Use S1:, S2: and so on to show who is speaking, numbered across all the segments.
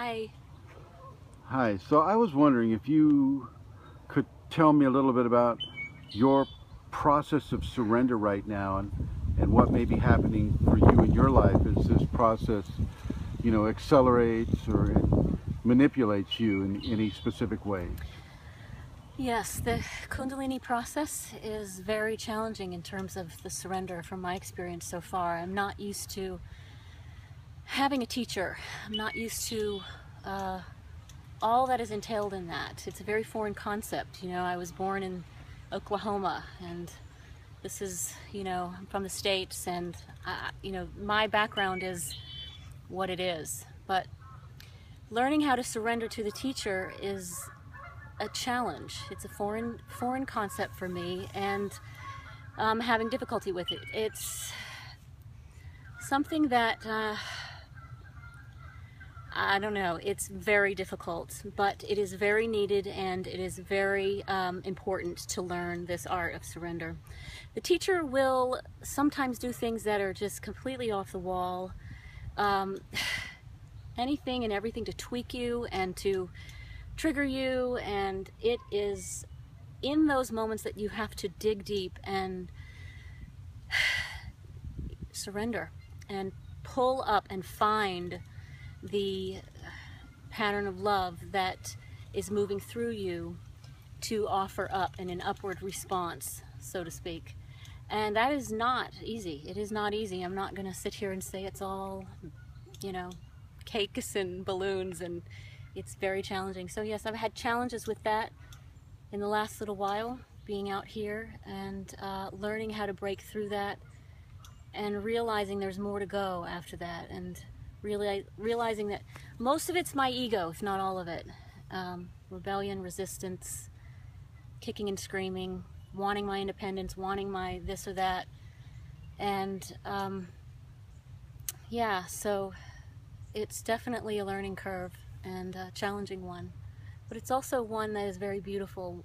S1: Hi.
S2: Hi. So I was wondering if you could tell me a little bit about your process of surrender right now and what may be happening for you in your life as this process, accelerates or manipulates you in any specific ways.
S1: Yes, the Kundalini process is very challenging in terms of the surrender from my experience so far. I'm not used to having a teacher. I'm not used to all that is entailed in that. It's a very foreign concept. I was born in Oklahoma, and this is, I'm from the States, and, my background is what it is. But learning how to surrender to the teacher is a challenge. It's a foreign concept for me, and I'm having difficulty with it. It's something that I don't know, it's very difficult, but it is very needed, and it is very important to learn this art of surrender. The teacher will sometimes do things that are just completely off the wall, anything and everything to tweak you and to trigger you, and it is in those moments that you have to dig deep and surrender and pull up and find the pattern of love that is moving through you to offer up in an upward response, so to speak. And that is not easy. It is not easy. I'm not going to sit here and say it's all, cakes and balloons, and it's very challenging. So yes, I've had challenges with that in the last little while, being out here and learning how to break through that and realizing there's more to go after that, and realizing that most of it's my ego, if not all of it. Rebellion, resistance, kicking and screaming, wanting my independence, wanting my this or that. And yeah, so it's definitely a learning curve and a challenging one. But it's also one that is very beautiful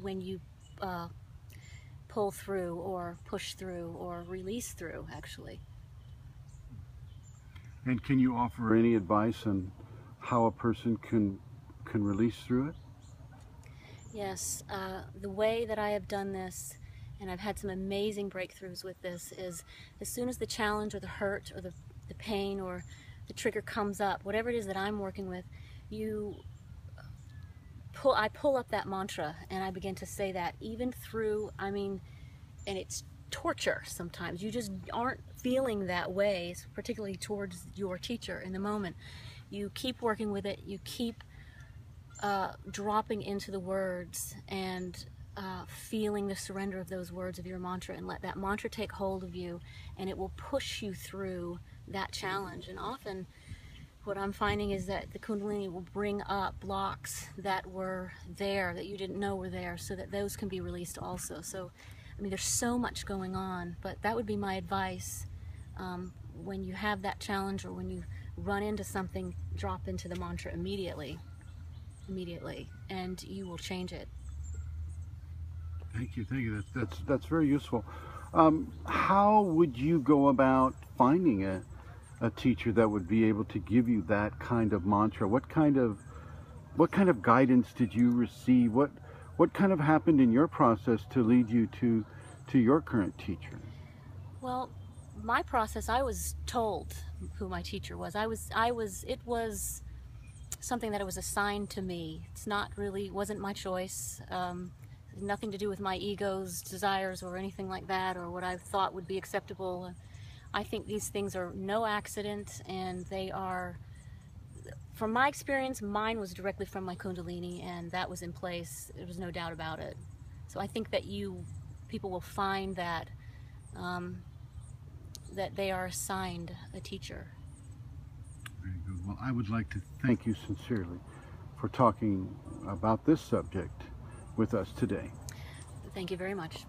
S1: when you pull through or push through or release through, actually.
S2: And can you offer any advice on how a person can release through it?
S1: Yes, the way that I have done this, and I've had some amazing breakthroughs with this, is as soon as the challenge or the hurt or the pain or the trigger comes up, whatever it is that I'm working with, I pull up that mantra and I begin to say that even through, and it's torture sometimes. You just aren't feeling that way, particularly towards your teacher in the moment. You keep working with it, you keep dropping into the words and feeling the surrender of those words of your mantra, and let that mantra take hold of you, and it will push you through that challenge. And often what I'm finding is that the Kundalini will bring up blocks that were there that you didn't know were there, so that those can be released also. So there's so much going on, but that would be my advice. When you have that challenge or when you run into something, drop into the mantra immediately, and you will change it.
S2: Thank you. That's very useful. How would you go about finding a teacher that would be able to give you that kind of mantra? What kind of guidance did you receive? What kind of happened in your process to lead you to your current teacher?
S1: Well, my process, I was told who my teacher was. It was something that it was assigned to me. Wasn't my choice. Nothing to do with my ego's desires or anything like that, or what I thought would be acceptable. I think these things are no accident, and they are, from my experience, mine was directly from my Kundalini, and that was in place. There was no doubt about it. So I think that people will find that that they are assigned a teacher.
S2: Very good. Well, I would like to thank you sincerely for talking about this subject with us today.
S1: Thank you very much.